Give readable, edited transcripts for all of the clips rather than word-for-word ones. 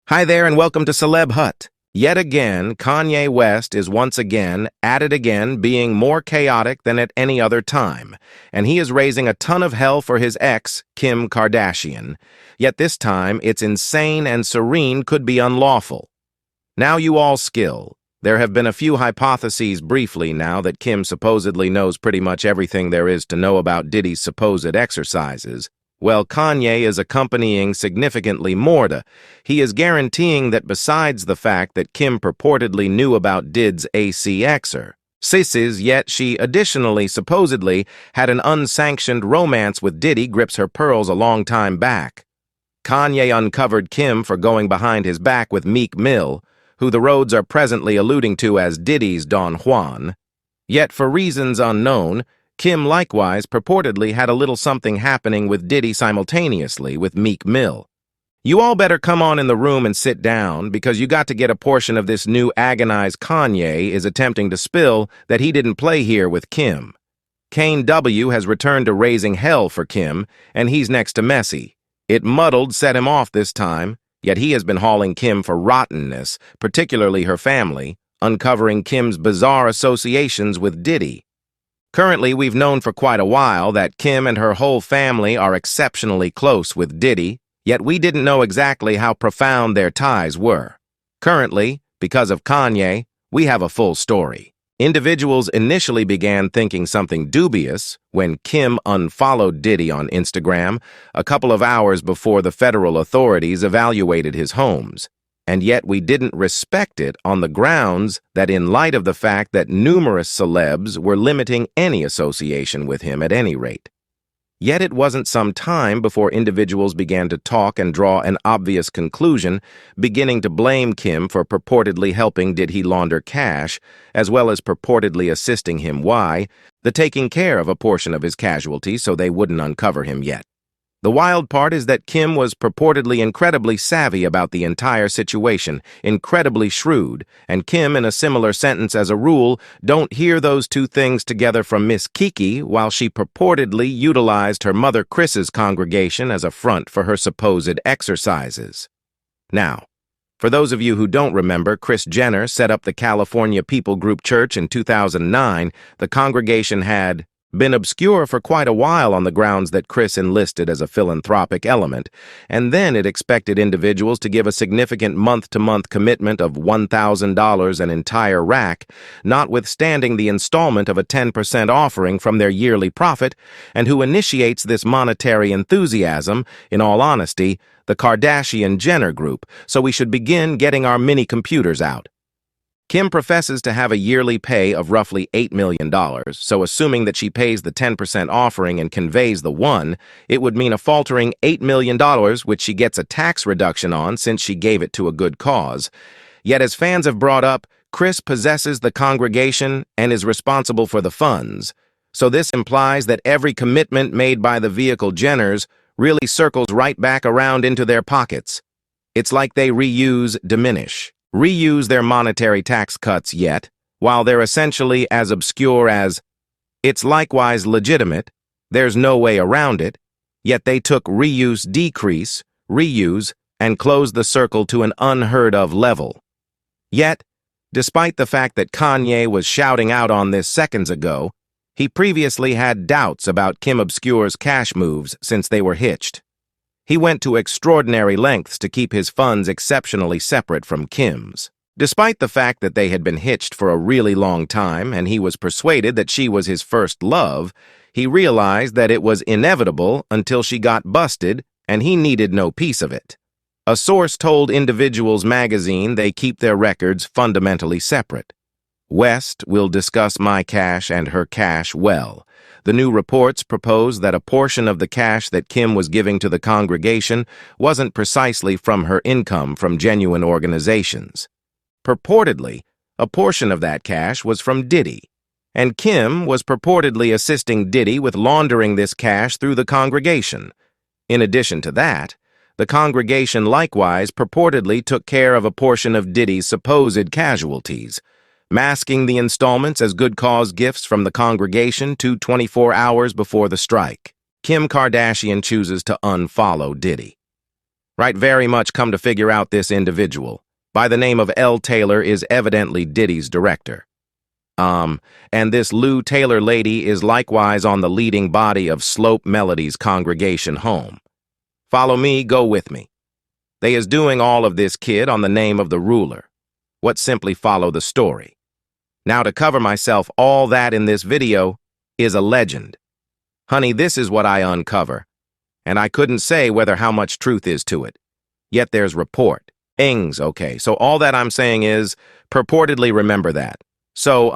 Hi there and welcome to Celeb Hut. Yet again, Kanye West is once again, at it again, being more chaotic than at any other time, and he is raising a ton of hell for his ex, Kim Kardashian. Yet this time, it's insane and Serene could be unlawful. Now you all skill. There have been a few hypotheses briefly now that Kim supposedly knows pretty much everything there is to know about Diddy's supposed exercises. Well, Kanye is accompanying significantly more to. He is guaranteeing that besides the fact that Kim purportedly knew about Did's exercises, yet she additionally supposedly had an unsanctioned romance with Diddy grips her pearls a long time back. Kanye uncovered Kim for going behind his back with Meek Mill, who the roads are presently alluding to as Diddy's Don Juan. Yet for reasons unknown, Kim likewise purportedly had a little something happening with Diddy simultaneously with Meek Mill. You all better come on in the room and sit down because you got to get a portion of this new agonized Kanye is attempting to spill that he didn't play here with Kim. Kane W. has returned to raising hell for Kim, and he's next to messy. It muddled set him off this time, yet he has been hauling Kim for rottenness, particularly her family, uncovering Kim's bizarre associations with Diddy. Currently, we've known for quite a while that Kim and her whole family are exceptionally close with Diddy, yet we didn't know exactly how profound their ties were. Currently, because of Kanye, we have a full story. Individuals initially began thinking something dubious when Kim unfollowed Diddy on Instagram a couple of hours before the federal authorities evaluated his homes. And yet we didn't respect it on the grounds that in light of the fact that numerous celebs were limiting any association with him at any rate. Yet it wasn't some time before individuals began to talk and draw an obvious conclusion, beginning to blame Kim for purportedly helping Diddy launder cash, as well as purportedly assisting him the taking care of a portion of his casualties so they wouldn't uncover him yet. The wild part is that Kim was purportedly incredibly savvy about the entire situation, incredibly shrewd, and Kim, in a similar sentence as a rule, don't hear those two things together from Miss Kiki while she purportedly utilized her mother Chris's congregation as a front for her supposed exercises. Now, for those of you who don't remember, Kris Jenner set up the California People Group Church in 2009. The congregation had been obscure for quite a while on the grounds that Kris enlisted as a philanthropic element, and then it expected individuals to give a significant month-to-month commitment of $1,000 an entire rack, notwithstanding the installment of a 10% offering from their yearly profit, and who initiates this monetary enthusiasm, in all honesty, the Kardashian Jenner group, so we should begin getting our mini-computers out. Kim professes to have a yearly pay of roughly $8 million, so assuming that she pays the 10% offering and conveys the one, it would mean a faltering $8 million, which she gets a tax reduction on since she gave it to a good cause. Yet as fans have brought up, Kris possesses the congregation and is responsible for the funds. So this implies that every commitment made by the vehicle Jenners really circles right back around into their pockets. It's like they reuse their monetary tax cuts yet, while they're essentially as obscure as, it's likewise legitimate, there's no way around it, yet they took reuse, and closed the circle to an unheard-of level. Yet, despite the fact that Kanye was shouting out on this seconds ago, he previously had doubts about Kim Obscure's cash moves since they were hitched. He went to extraordinary lengths to keep his funds exceptionally separate from Kim's. Despite the fact that they had been hitched for a really long time and he was persuaded that she was his first love, he realized that it was inevitable until she got busted and he needed no piece of it. A source told Individuals magazine they keep their records fundamentally separate. West will discuss my cash and her cash well. The new reports propose that a portion of the cash that Kim was giving to the congregation wasn't precisely from her income from genuine organizations. Purportedly, a portion of that cash was from Diddy, and Kim was purportedly assisting Diddy with laundering this cash through the congregation. In addition to that, the congregation likewise purportedly took care of a portion of Diddy's supposed casualties, masking the installments as good cause gifts from the congregation 24 hours before the strike. Kim Kardashian chooses to unfollow Diddy. Right, very much come to figure out this individual, by the name of L. Taylor, is evidently Diddy's director. And this Lou Taylor lady is likewise on the leading body of Slope Melody's congregation home. Follow me, go with me. They is doing all of this kid on the name of the ruler. What simply follow the story. Now to cover myself, all that in this video is a legend. Honey, this is what I uncover, and I couldn't say whether how much truth is to it. Yet there's report. Ings, okay, so all that I'm saying is, purportedly remember that. So,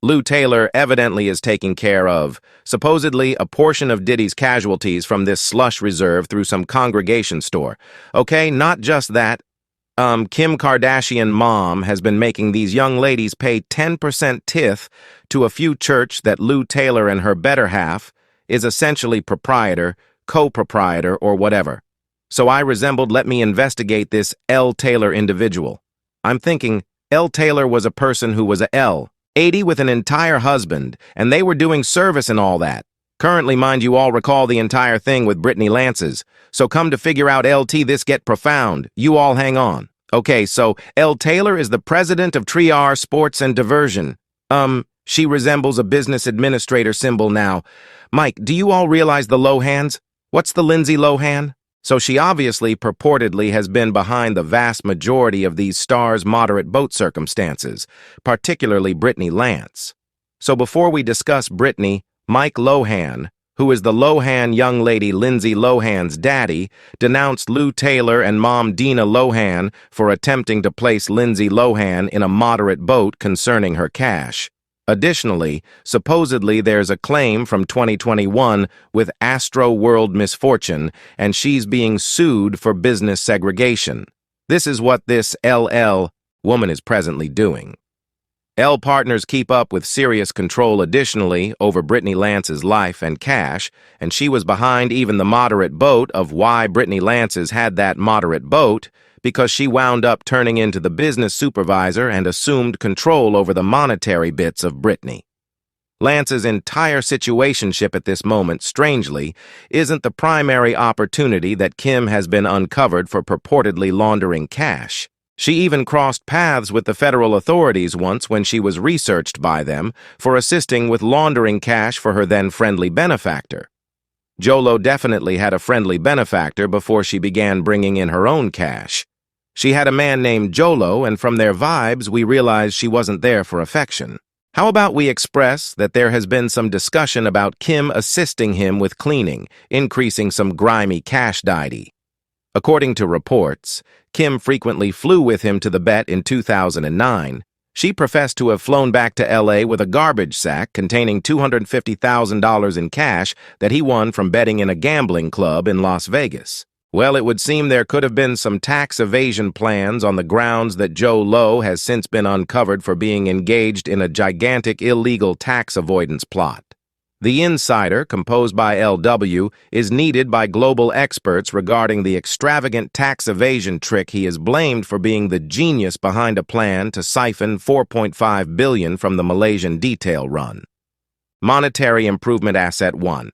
Lou Taylor evidently is taking care of, supposedly, a portion of Diddy's casualties from this slush reserve through some congregation store. Okay, not just that. Kim Kardashian mom has been making these young ladies pay 10% tithe to a few church that Lou Taylor and her better half is essentially proprietor, co-proprietor, or whatever. So I resembled let me investigate this L. Taylor individual. I'm thinking L. Taylor was a person who was a L, 80 with an entire husband, and they were doing service and all that. Currently, mind you all recall the entire thing with Brittany Lance's. So come to figure out LT, this get profound. You all hang on. Okay, so L. Taylor is the president of Triar Sports and Diversion. She resembles a business administrator symbol now. Mike, do you all realize the Lohans? What's the Lindsay Lohan? So she obviously, purportedly, has been behind the vast majority of these stars' moderate boat circumstances, particularly Brittany Lance. So before we discuss Brittany, Mike Lohan, who is the Lohan young lady Lindsay Lohan's daddy, denounced Lou Taylor and mom Dina Lohan for attempting to place Lindsay Lohan in a moderate boat concerning her cash. Additionally, supposedly there's a claim from 2021 with Astro World Misfortune, and she's being sued for business segregation. This is what this LL woman is presently doing. L partners keep up with serious control additionally over Brittany Lance's life and cash, and she was behind even the moderate boat of why Brittany Lance's had that moderate boat, because she wound up turning into the business supervisor and assumed control over the monetary bits of Brittany. Lance's entire situationship at this moment, strangely, isn't the primary opportunity that Kim has been uncovered for purportedly laundering cash. She even crossed paths with the federal authorities once when she was researched by them for assisting with laundering cash for her then-friendly benefactor. Jolo definitely had a friendly benefactor before she began bringing in her own cash. She had a man named Jolo, and from their vibes, we realized she wasn't there for affection. How about we express that there has been some discussion about Kim assisting him with cleaning, increasing some grimy cash deity. According to reports, Kim frequently flew with him to the bet in 2009. She professed to have flown back to LA with a garbage sack containing $250,000 in cash that he won from betting in a gambling club in Las Vegas. Well, it would seem there could have been some tax evasion plans on the grounds that Joe Lowe has since been uncovered for being engaged in a gigantic illegal tax avoidance plot. The Insider, composed by LW, is needed by global experts regarding the extravagant tax evasion trick he is blamed for being the genius behind a plan to siphon $4.5 billion from the Malaysian detail run. Monetary Improvement Asset 1.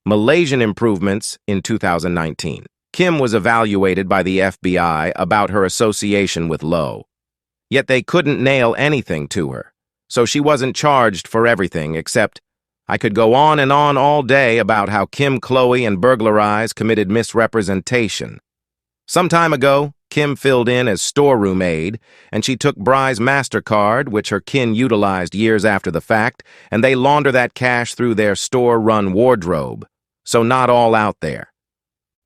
Malaysian improvements in 2019. Kim was evaluated by the FBI about her association with Lowe. Yet they couldn't nail anything to her, so she wasn't charged for everything except I could go on and on all day about how Kim Chloe and Burglarize committed misrepresentation. Some time ago, Kim filled in as storeroom aide, and she took Bry's MasterCard, which her kin utilized years after the fact, and they launder that cash through their store-run wardrobe, so not all out there.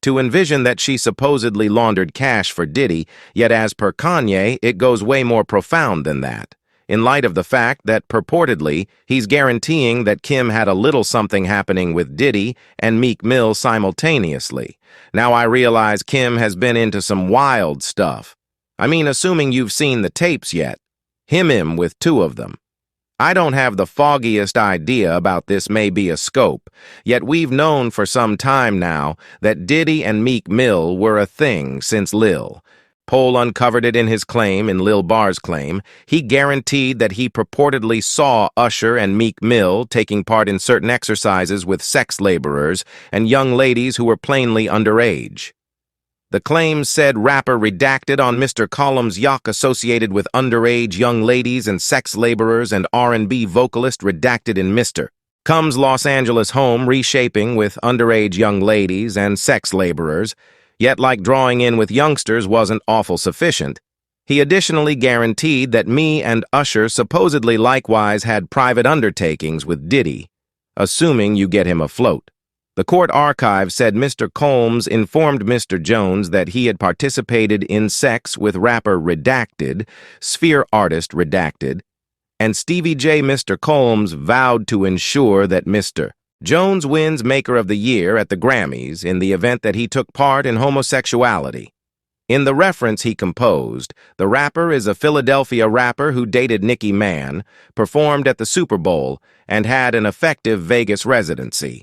To envision that she supposedly laundered cash for Diddy, yet as per Kanye, it goes way more profound than that, in light of the fact that, purportedly, he's guaranteeing that Kim had a little something happening with Diddy and Meek Mill simultaneously. Now I realize Kim has been into some wild stuff. I mean, assuming you've seen the tapes yet. Him with two of them. I don't have the foggiest idea about this may be a scope, yet we've known for some time now that Diddy and Meek Mill were a thing since Lil. Poll uncovered it in his claim, in Lil Barr's claim. He guaranteed that he purportedly saw Usher and Meek Mill taking part in certain exercises with sex laborers and young ladies who were plainly underage. The claims said rapper redacted on Mr. Column's yacht associated with underage young ladies and sex laborers and R&B vocalist redacted in Mr. Combs' Los Angeles home reshaping with underage young ladies and sex laborers, yet like drawing in with youngsters wasn't awful sufficient. He additionally guaranteed that me and Usher supposedly likewise had private undertakings with Diddy, assuming you get him afloat. The court archive said Mr. Combs informed Mr. Jones that he had participated in sex with rapper Redacted, Sphere artist Redacted, and Stevie J. Mr. Combs vowed to ensure that Mr. Jones wins Maker of the Year at the Grammys in the event that he took part in homosexuality. In the reference he composed, the rapper is a Philadelphia rapper who dated Nicki Mann, performed at the Super Bowl, and had an effective Vegas residency.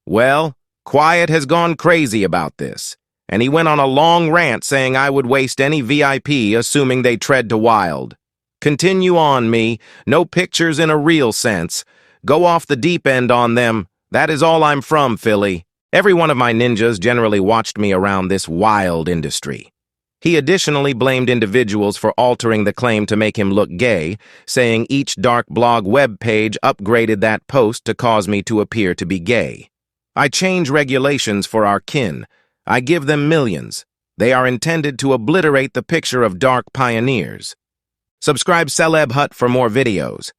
Well, Quiet has gone crazy about this, and he went on a long rant saying I would waste any VIP assuming they tread to wild. Continue on, me. No pictures in a real sense. Go off the deep end on them. That is all I'm from, Philly. Every one of my ninjas generally watched me around this wild industry. He additionally blamed individuals for altering the claim to make him look gay, saying each dark blog web page upgraded that post to cause me to appear to be gay. I change regulations for our kin. I give them millions. They are intended to obliterate the picture of dark pioneers. Subscribe Celeb Hut for more videos.